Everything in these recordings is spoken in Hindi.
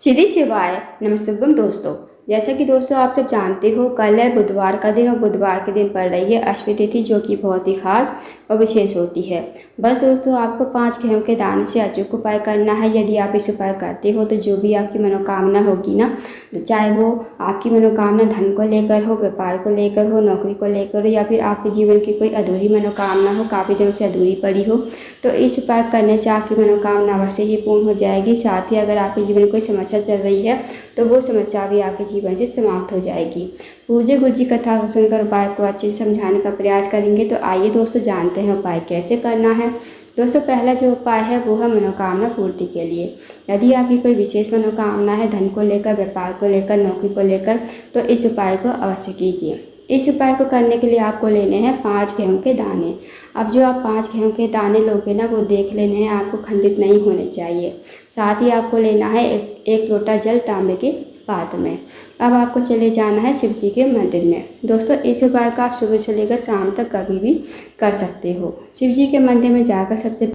श्री शिवाय नमस्तुभ्यम दोस्तों। जैसा कि दोस्तों आप सब जानते हो, कल है बुधवार का दिन और बुधवार के दिन पड़ रही है अष्टमी तिथि, जो कि बहुत ही खास और विशेष होती है। बस दोस्तों, आपको 5 गेहूं के दाने से अचूक उपाय करना है। यदि आप इस उपाय करते हो तो जो भी आपकी मनोकामना होगी ना, चाहे वो आपकी मनोकामना धन को लेकर हो, व्यापार को लेकर हो, नौकरी को लेकर हो, या फिर आपके जीवन की कोई अधूरी मनोकामना हो, काफ़ी दिनों से अधूरी पड़ी हो, तो इस उपाय करने से आपकी मनोकामना अवश्य ही पूर्ण हो जाएगी। साथ ही अगर आपके जीवन में कोई समस्या चल रही है तो वो समस्या भी आपके जीवन से समाप्त हो जाएगी। पूज्य गुरु जी कथा को सुनकर उपाय को अच्छे से समझाने का प्रयास करेंगे। तो आइए दोस्तों, जानते हैं उपाय कैसे करना है। दोस्तों, पहला जो उपाय है वो है मनोकामना पूर्ति के लिए। यदि आपकी कोई विशेष मनोकामना है, धन को लेकर, व्यापार को लेकर, नौकरी को लेकर, तो इस उपाय को अवश्य कीजिए। इस उपाय को करने के लिए आपको लेने हैं 5 गेहूं के दाने। अब जो आप 5 गेहूं के दाने लोगे ना, वो देख लेने हैं, आपको खंडित नहीं होने चाहिए। साथ ही आपको लेना है एक लोटा जल तांबे के पात्र में। अब आपको चले जाना है शिव जी के मंदिर में। दोस्तों, इस उपाय का आप सुबह से लेकर शाम तक कभी भी कर सकते हो। शिव जी के मंदिर में जाकर सबसे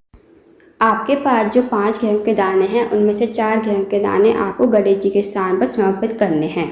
आपके पास जो 5 गेहूं के दाने हैं, उनमें से 4 गेहूं के दाने आपको गणेश जी के स्थान पर समर्पित करने हैं।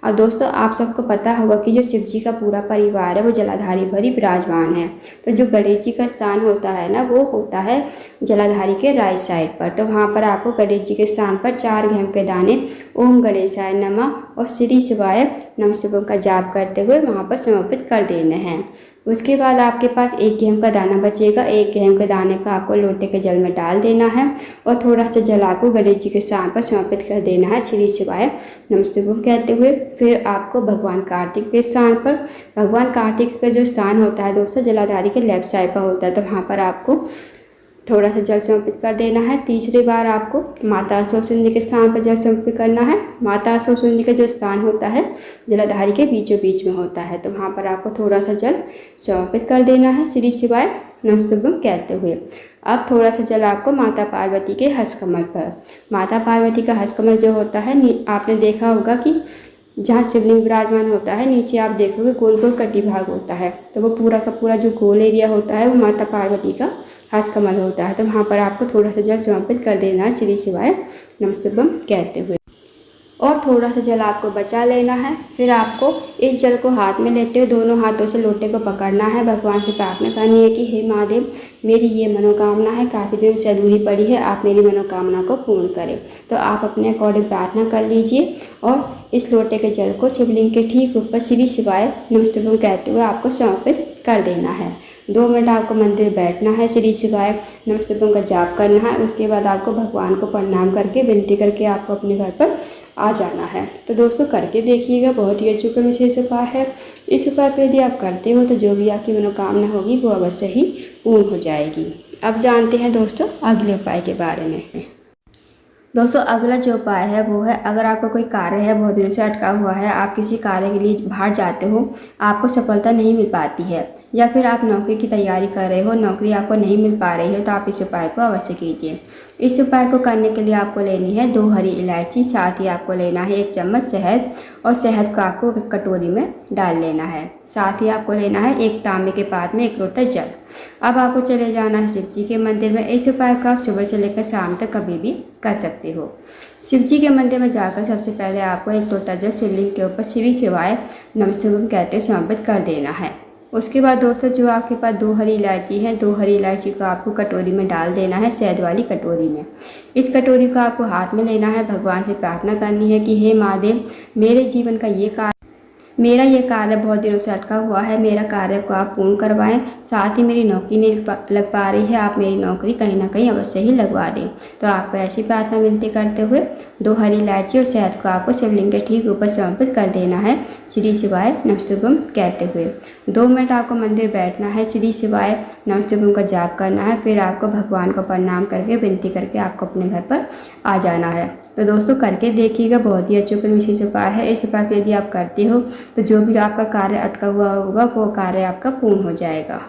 और दोस्तों, आप सबको पता होगा कि जो शिव जी का पूरा परिवार है वो जलाधारी भरी विराजमान है। तो जो गणेश जी का स्थान होता है ना, वो होता है जलाधारी के राइट साइड पर। तो वहाँ पर आपको गणेश जी के स्थान पर 4 गेहूं के दाने ओम गणेशाय नमः और श्री शिवाय नमः का जाप करते हुए वहाँ पर समर्पित कर देने हैं। उसके बाद आपके पास 1 गेहूं का दाना बचेगा। 1 गेहूं के दाने का आपको लोटे के जल में डाल देना है और थोड़ा सा जल आपको गणेश जी के स्थान पर समर्पित कर देना है श्री शिवाय नमः कहते हुए। फिर आपको भगवान कार्तिक के स्थान पर, भगवान कार्तिक का जो स्थान होता है दोस्तों, जलाधारी के लेफ्ट साइड पर होता है, तो वहाँ पर आपको थोड़ा सा जल समर्पित कर देना है। तीसरी बार आपको माता असुरसुंदी के स्थान पर जल समर्पित करना है। माता असुरसुंदी का जो स्थान होता है जलाधारी के बीचों बीच में होता है, तो वहाँ पर आपको थोड़ा सा जल समर्पित कर देना है श्री शिवाय नमस्तुभ्यम कहते हुए। अब थोड़ा सा जल आपको माता पार्वती के हस्तकमल पर, माता पार्वती का हस्तकमल जो होता है, आपने देखा होगा कि जहाँ शिवलिंग विराजमान होता है, नीचे आप देखोगे गोल गोल कटी भाग होता है, तो वो पूरा का पूरा जो गोल एरिया होता है वो माता पार्वती का हस्तकमल होता है। तो वहाँ पर आपको थोड़ा सा जल समर्पित कर देना है श्री शिवाय नमस्तुभ्यम कहते हुए। और थोड़ा सा जल आपको बचा लेना है। फिर आपको इस जल को हाथ में लेते हुए दोनों हाथों से लोटे को पकड़ना है। भगवान से प्रार्थना करनी है कि हे महादेव, मेरी ये मनोकामना है, काफ़ी दिनों से अधूरी पड़ी है, आप मेरी मनोकामना को पूर्ण करें। तो आप अपने अकॉर्डिंग प्रार्थना कर लीजिए और इस लोटे के जल को शिवलिंग के ठीक ऊपर श्री शिवाय नमस्तुभ्यम कहते हुए आपको समर्पित कर देना है। 2 मिनट आपको मंदिर बैठना है, श्री शिवाय नमस्तुभ्यम का जाप करना है। उसके बाद आपको भगवान को प्रणाम करके, विनती करके आपको अपने घर पर आ जाना है। तो दोस्तों, करके देखिएगा, बहुत ही अचूक विशेष उपाय है। इस उपाय को यदि आप करते हो तो जो भी आपकी मनोकामना होगी वो अवश्य ही पूर्ण हो जाएगी। अब जानते हैं दोस्तों अगले उपाय के बारे में। दोस्तों, अगला जो उपाय है वो है, अगर आपका कोई कार्य है बहुत दिनों से अटका हुआ है, आप किसी कार्य के लिए बाहर जाते हो, आपको सफलता नहीं मिल पाती है, या फिर आप नौकरी की तैयारी कर रहे हो, नौकरी आपको नहीं मिल पा रही हो, तो आप इस उपाय को अवश्य कीजिए। इस उपाय को करने के लिए आपको लेनी है 2 हरी इलायची, साथ ही आपको लेना है 1 चम्मच शहद, और शहद को आपको एक कटोरी में डाल लेना है। साथ ही आपको लेना है 1 तांबे के पात्र में 1 लोटा जल। अब आपको चले जाना है शिव जी के मंदिर में। इस उपाय को आप सुबह से लेकर शाम तक कभी भी कर सकते हो। शिव जी के मंदिर में जाकर सबसे पहले आपको 1 लोटा जल शिवलिंग के ऊपर श्री शिवाय नमस्तुभ्यम कहते हुए समर्पित कर देना है। उसके बाद दोस्तों, जो आपके पास 2 हरी इलायची है, 2 हरी इलायची को आपको कटोरी में डाल देना है, शहद वाली कटोरी में। इस कटोरी को आपको हाथ में लेना है, भगवान से प्रार्थना करनी है कि हे महादेव, मेरे जीवन का मेरा ये कार्य बहुत दिनों से अटका हुआ है, मेरा कार्य को आप पूर्ण करवाएं। साथ ही मेरी नौकरी नहीं लग पा रही है, आप मेरी नौकरी कहीं ना कहीं अवश्य ही लगवा दें। तो आपको ऐसी प्रार्थना विनती करते हुए 2 हरी इलायची और शहद को आपको शिवलिंग के ठीक ऊपर समर्पित कर देना है श्री शिवाय नमस्तुभ्यम कहते हुए। 2 मिनट आपको मंदिर बैठना है, श्री शिवाय नमस्तुभ्यम का जाप करना है। फिर आपको भगवान को प्रणाम करके, विनती करके आपको अपने घर पर आ जाना है। तो दोस्तों, करके देखिएगा, बहुत ही अचूक विशेष उपाय है। इस उपाय को यदि आप करते हो तो जो भी आपका कार्य अटका हुआ होगा वो कार्य आपका पूर्ण हो जाएगा।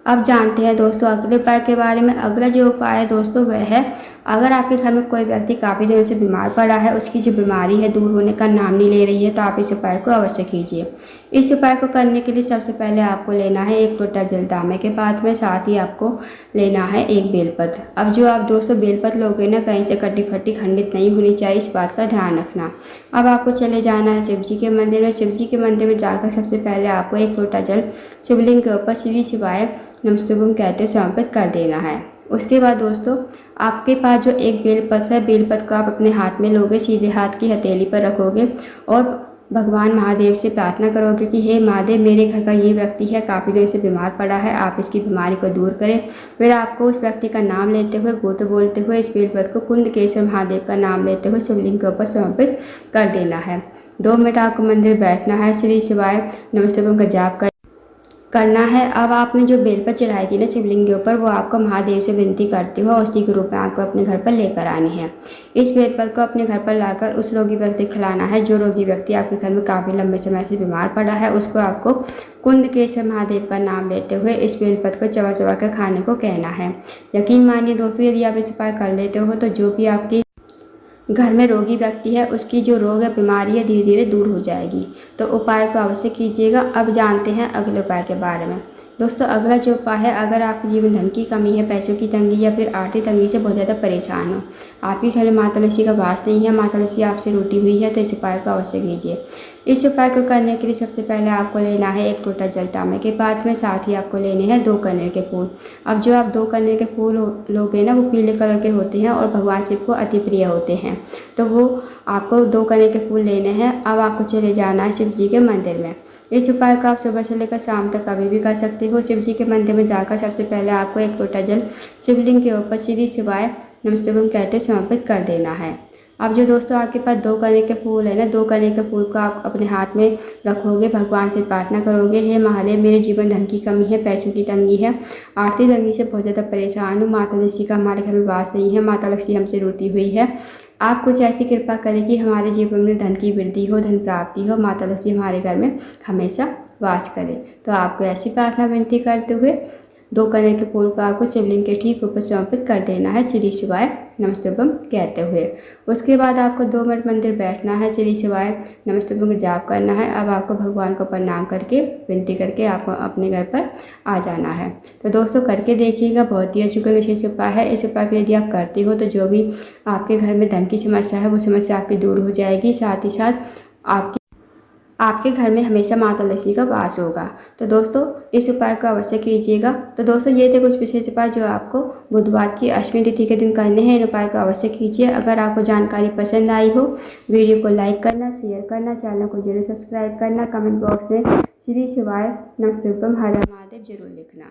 अब जानते हैं दोस्तों अगले उपाय के बारे में। अगला जो उपाय है दोस्तों वह है अगर आपके घर में कोई व्यक्ति काफ़ी दिनों से बीमार पड़ा है, उसकी जो बीमारी है दूर होने का नाम नहीं ले रही है, तो आप इस उपाय को अवश्य कीजिए। इस उपाय को करने के लिए सबसे पहले आपको लेना है 1 लोटा जल तांबे के पात्र में, साथ ही आपको लेना है 1 बेलपत्र। अब जो आप दोस्तों बेलपत्र लोगे ना, कहीं से कटी फटी खंडित नहीं होनी चाहिए, इस बात का ध्यान रखना। अब आपको चले जाना है शिव जी के मंदिर में। शिव जी के मंदिर में जाकर सबसे पहले आपको 1 लोटा जल शिवलिंग के ऊपर श्री शिवाय नमस्तुभ्यम कहते समर्पित कर देना है। उसके बाद दोस्तों आपके पास जो 1 बेलपत्र है, बेलपत्र को आप अपने हाथ में लोगे, सीधे हाथ की हथेली पर रखोगे और भगवान महादेव से प्रार्थना करोगे कि हे महादेव, मेरे घर का ये व्यक्ति है, काफ़ी दिन से बीमार पड़ा है, आप इसकी बीमारी को दूर करें। फिर आपको उस व्यक्ति का नाम लेते हुए, गोत्र बोलते हुए इस बेलपत्र को कुंदकेश्वर महादेव का नाम लेते हुए शिवलिंग के ऊपर समर्पित कर देना है। 2 मिनट आपको मंदिर बैठना है, श्री शिवाय नमस्तुभ्यम का जाप करना है। अब आपने जो बेलपत्र चढ़ाई थी ना शिवलिंग के ऊपर, वो आपको महादेव से विनती करते हुए उसी के रूप में आपको अपने घर पर लेकर आनी है। इस बेलपत्र को अपने घर पर लाकर उस रोगी व्यक्ति को खिलाना है। जो रोगी व्यक्ति आपके घर में काफ़ी लंबे समय से बीमार पड़ा है, उसको आपको कुंदकेश्वर महादेव का नाम लेते हुए इस बेलपत्र को चबा चबा कर खाने को कहना है। यकीन मानिए दोस्तों, यदि आप इस उपाय कर लेते हो तो जो भी आपकी घर में रोगी व्यक्ति है, उसकी जो रोग है, बीमारी है, धीरे धीरे दूर हो जाएगी। तो उपाय को अवश्य कीजिएगा। अब जानते हैं अगले उपाय के बारे में। दोस्तों अगला जो उपाय है, अगर आपके जीवन धन की कमी है, पैसों की तंगी या फिर आर्थिक तंगी से बहुत ज़्यादा परेशान हो, आपके घर में माता लक्ष्मी का वास नहीं है, माता लक्ष्मी आपसे रूठी हुई है, तो इस उपाय को अवश्य कीजिए। इस उपाय को करने के लिए सबसे पहले आपको लेना है 1 लोटा जल तांबे के पात्र में, साथ ही आपको लेने हैं 2 कनेर के फूल। अब जो आप 2 कनेर के फूल लोगे ना, वो पीले कलर के होते हैं और भगवान शिव को अति प्रिय होते हैं, तो वो आपको 2 कनेर के फूल लेने हैं। अब आपको चले जाना है शिव जी के मंदिर में। इस उपाय को आप सुबह से लेकर शाम तक कभी भी कर सकते हो। शिव जी के मंदिर में जाकर सबसे पहले आपको 1 लोटा जल शिवलिंग के ऊपर श्री शिवाय नमस्तुभ्यम कहते समर्पित कर देना है। अब जो दोस्तों आपके पास 2 कनेर के फूल है ना, 2 कनेर के फूल को आप अपने हाथ में रखोगे, भगवान से प्रार्थना करोगे, हे महादेव, मेरे जीवन धन की कमी है, पैसों की तंगी है, आर्थिक तंगी से बहुत ज़्यादा परेशान हूँ, माता लक्ष्मी का हमारे घर में वास नहीं है, माता लक्ष्मी हमसे रूठी हुई है, आप कुछ ऐसी कृपा करें कि हमारे जीवन में धन की वृद्धि हो, धन प्राप्ति हो, माता लक्ष्मी हमारे घर में हमेशा वास करे। तो आपको ऐसी प्रार्थना विनती करते हुए 2 कनेर के फूल को आपको शिवलिंग के ठीक ऊपर समर्पित कर देना है, श्री शिवाय नमस्तुभ्यम कहते हुए। उसके बाद आपको 2 मिनट मंदिर बैठना है, श्री शिवाय नमस्तुभ्यम का जाप करना है। अब आपको भगवान को प्रणाम करके विनती करके आपको अपने घर पर आ जाना है। तो दोस्तों करके देखिएगा, बहुत ही अचूक विशेष उपाय है। इस उपाय को यदि आप करते हो तो जो भी आपके घर में धन की समस्या है, वो समस्या आपकी दूर हो जाएगी। साथ ही साथ आपके घर में हमेशा माता लक्ष्मी का वास होगा। तो दोस्तों इस उपाय को अवश्य कीजिएगा। तो दोस्तों ये थे कुछ विशेष उपाय जो आपको बुधवार की अष्टमी तिथि के दिन करने हैं। इन उपाय को अवश्य कीजिए। अगर आपको जानकारी पसंद आई हो, वीडियो को लाइक करना, शेयर करना, चैनल को जरूर सब्सक्राइब करना, कमेंट बॉक्स में श्री शिवाय नमस्तुभ्यम हर हर महादेव जरूर लिखना।